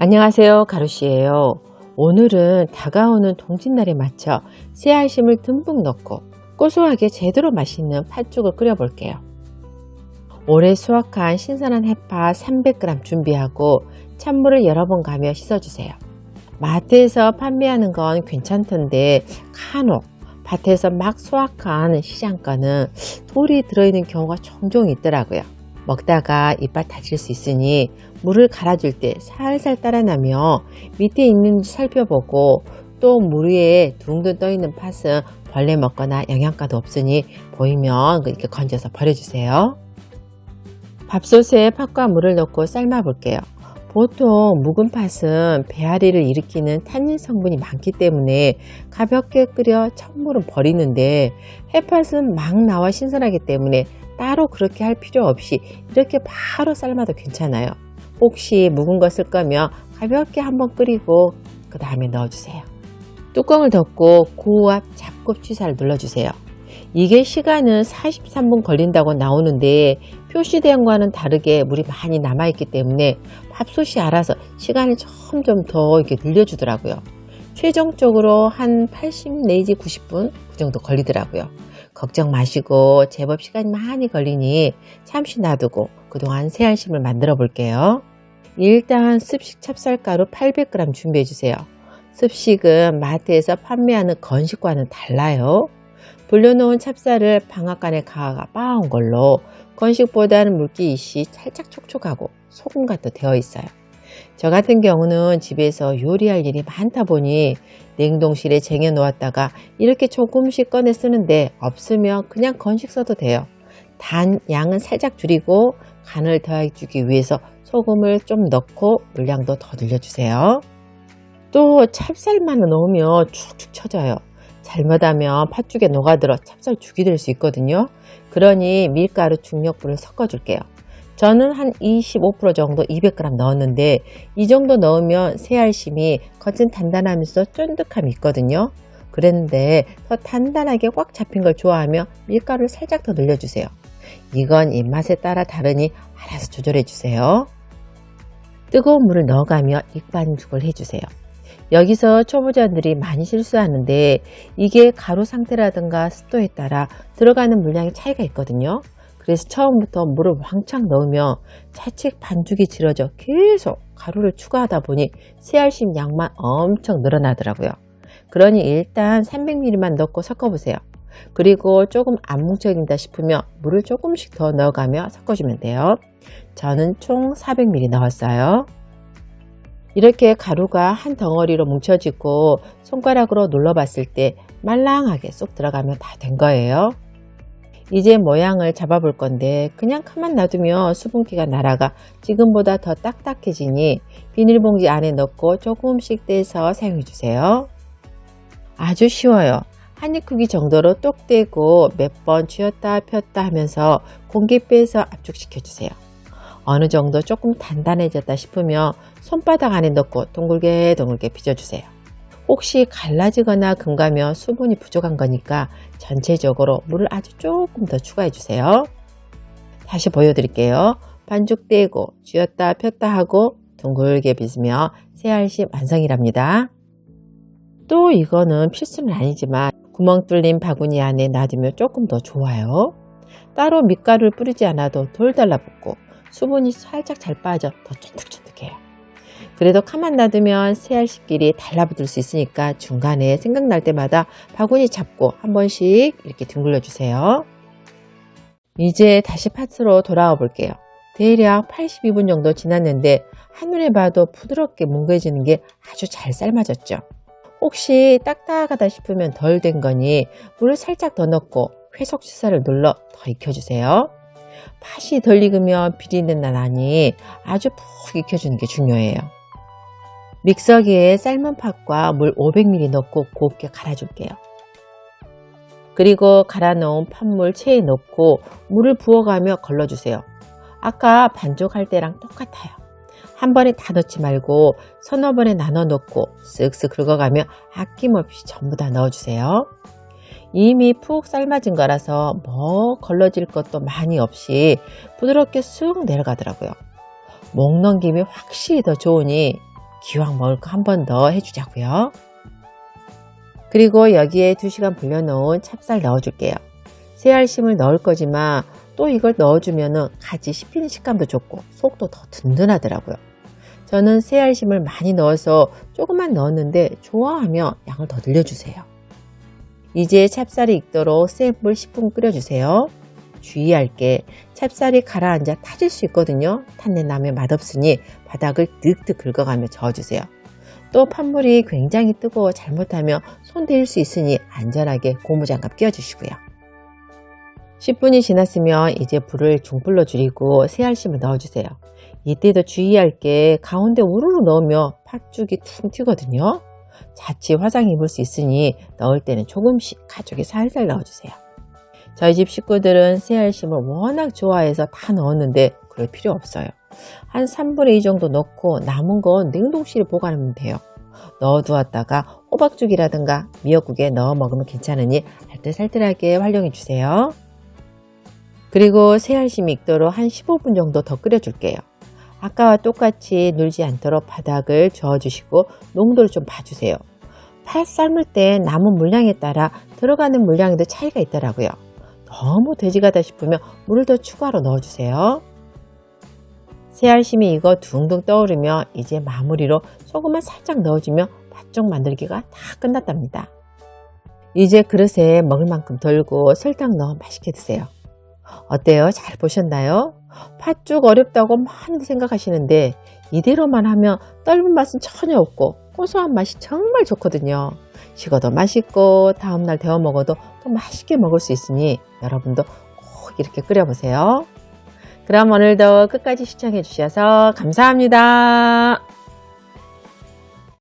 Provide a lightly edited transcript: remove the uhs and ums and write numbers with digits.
안녕하세요, 가루씨예요. 오늘은 다가오는 동짓날에 맞춰 새알심을 듬뿍 넣고 고소하게 제대로 맛있는 팥죽을 끓여볼게요. 올해 수확한 신선한 해파 300g 준비하고 찬물을 여러 번 가며 씻어주세요. 마트에서 판매하는 건 괜찮던데 간혹 밭에서 막 수확한 시장가는 돌이 들어있는 경우가 종종 있더라고요. 먹다가 이빨 다칠 수 있으니 물을 갈아줄 때 살살 따라나며 밑에 있는지 살펴보고, 또 물 위에 둥둥 떠있는 팥은 벌레 먹거나 영양가도 없으니 보이면 이렇게 건져서 버려주세요. 밥솥에 팥과 물을 넣고 삶아 볼게요. 보통 묵은 팥은 배앓이를 일으키는 탄닌 성분이 많기 때문에 가볍게 끓여 찬물은 버리는데, 해팥은 막 나와 신선하기 때문에 따로 그렇게 할 필요 없이 이렇게 바로 삶아도 괜찮아요. 혹시 묵은 거 쓸 거면 가볍게 한번 끓이고 그 다음에 넣어주세요. 뚜껑을 덮고 고압 잡곡 취사를 눌러주세요. 이게 시간은 43분 걸린다고 나오는데 표시된 거와는 다르게 물이 많이 남아있기 때문에 밥솥이 알아서 시간을 점점 더 이렇게 늘려주더라고요. 최종적으로 한 80 내지 90분 그 정도 걸리더라고요. 걱정 마시고 제법 시간이 많이 걸리니 잠시 놔두고 그동안 새알심을 만들어 볼게요. 일단 습식 찹쌀가루 800g 준비해 주세요. 습식은 마트에서 판매하는 건식과는 달라요. 불려놓은 찹쌀을 방앗간에 가가 빻아온 걸로 건식보다는 물기이시 살짝 촉촉하고 소금가도 되어 있어요. 저 같은 경우는 집에서 요리할 일이 많다 보니 냉동실에 쟁여 놓았다가 이렇게 조금씩 꺼내 쓰는데, 없으면 그냥 건식 써도 돼요. 단 양은 살짝 줄이고 간을 더해주기 위해서 소금을 좀 넣고 물량도 더 늘려주세요. 또 찹쌀만을 넣으면 축축 처져요. 잘못하면 팥죽에 녹아들어 찹쌀죽이 될 수 있거든요. 그러니 밀가루 중력분을 섞어줄게요. 저는 한 25% 정도 200g 넣었는데, 이 정도 넣으면 새알심이 겉은 단단하면서 쫀득함이 있거든요. 그랬는데 더 단단하게 꽉 잡힌 걸 좋아하면 밀가루를 살짝 더 늘려주세요. 이건 입맛에 따라 다르니 알아서 조절해 주세요. 뜨거운 물을 넣어가며 익반죽을 해주세요. 여기서 초보자들이 많이 실수하는데, 이게 가루 상태라든가 습도에 따라 들어가는 물량의 차이가 있거든요. 그래서 처음부터 물을 왕창 넣으면 차츰 반죽이 질어져 계속 가루를 추가하다 보니 새알심 양만 엄청 늘어나더라고요. 그러니 일단 300ml만 넣고 섞어보세요. 그리고 조금 안 뭉쳐진다 싶으면 물을 조금씩 더 넣어가며 섞어주면 돼요. 저는 총 400ml 넣었어요. 이렇게 가루가 한 덩어리로 뭉쳐지고 손가락으로 눌러봤을 때 말랑하게 쏙 들어가면 다 된 거예요. 이제 모양을 잡아볼 건데, 그냥 가만 놔두면 수분기가 날아가 지금보다 더 딱딱해지니 비닐봉지 안에 넣고 조금씩 떼서 사용해 주세요. 아주 쉬워요. 한입 크기 정도로 똑 떼고 몇 번 쥐었다 폈다 하면서 공기 빼서 압축시켜 주세요. 어느 정도 조금 단단해졌다 싶으면 손바닥 안에 넣고 동글게 빚어주세요. 혹시 갈라지거나 금가면 수분이 부족한 거니까 전체적으로 물을 아주 조금 더 추가해 주세요. 다시 보여드릴게요. 반죽 떼고 쥐었다 폈다 하고 둥글게 빚으면 새알심 완성이랍니다. 또 이거는 필수는 아니지만 구멍 뚫린 바구니 안에 놔두면 조금 더 좋아요. 따로 밀가루를 뿌리지 않아도 돌 달라붙고 수분이 살짝 잘 빠져 더 쫀득쫀득해요. 그래도 가만 놔두면 새알심끼리 달라붙을 수 있으니까 중간에 생각날 때마다 바구니 잡고 한 번씩 이렇게 둥글려 주세요. 이제 다시 팥으로 돌아와 볼게요. 대략 82분 정도 지났는데 한눈에 봐도 부드럽게 뭉개지는 게 아주 잘 삶아졌죠. 혹시 딱딱하다 싶으면 덜 된 거니 물을 살짝 더 넣고 회속 취사를 눌러 더 익혀주세요. 팥이 덜 익으면 비린내 나니 아주 푹 익혀주는 게 중요해요. 믹서기에 삶은 팥과 물 500ml 넣고 곱게 갈아줄게요. 그리고 갈아 놓은 팥물 체에 넣고 물을 부어가며 걸러주세요. 아까 반죽할 때랑 똑같아요. 한 번에 다 넣지 말고 서너 번에 나눠 넣고 쓱쓱 긁어가며 아낌없이 전부 다 넣어주세요. 이미 푹 삶아진 거라서 뭐 걸러질 것도 많이 없이 부드럽게 쑥 내려가더라고요. 목 넘김이 확실히 더 좋으니 기왕 먹을 거 한 번 더 해주자고요. 그리고 여기에 2시간 불려놓은 찹쌀 넣어줄게요. 새알심을 넣을 거지만 또 이걸 넣어주면 같이 씹히는 식감도 좋고 속도 더 든든하더라고요. 저는 새알심을 많이 넣어서 조금만 넣었는데 좋아하면 양을 더 늘려주세요. 이제 찹쌀이 익도록 센 불 10분 끓여주세요. 주의할 게 찹쌀이 가라앉아 타질 수 있거든요. 탄내 나면 맛없으니 바닥을 득득 긁어가며 저어주세요. 또 판물이 굉장히 뜨거워 잘못하면 손 데일 수 있으니 안전하게 고무장갑 끼워주시고요. 10분이 지났으면 이제 불을 중불로 줄이고 새알심을 넣어주세요. 이때도 주의할 게 가운데 우르르 넣으면 팥죽이 퉁 튀거든요. 자칫 화상이 입을 수 있으니 넣을 때는 조금씩 가죽에 살살 넣어주세요. 저희 집 식구들은 새알심을 워낙 좋아해서 다 넣었는데 그럴 필요 없어요. 한 3분의 2 정도 넣고 남은 건 냉동실에 보관하면 돼요. 넣어두었다가 호박죽이라든가 미역국에 넣어 먹으면 괜찮으니 알뜰살뜰하게 활용해 주세요. 그리고 새알심이 익도록 한 15분 정도 더 끓여줄게요. 아까와 똑같이 눌지 않도록 바닥을 저어주시고 농도를 좀 봐주세요. 팥 삶을 때 남은 물량에 따라 들어가는 물량에도 차이가 있더라고요. 너무 돼지가다 싶으면 물을 더 추가로 넣어주세요. 새알심이 익어 둥둥 떠오르면 이제 마무리로 소금을 살짝 넣어주면 팥죽 만들기가 다 끝났답니다. 이제 그릇에 먹을 만큼 덜고 설탕 넣어 맛있게 드세요. 어때요? 잘 보셨나요? 팥죽 어렵다고 많이 생각하시는데 이대로만 하면 떫은 맛은 전혀 없고 고소한 맛이 정말 좋거든요. 식어도 맛있고 다음날 데워 먹어도 또 맛있게 먹을 수 있으니 여러분도 꼭 이렇게 끓여보세요. 그럼 오늘도 끝까지 시청해 주셔서 감사합니다.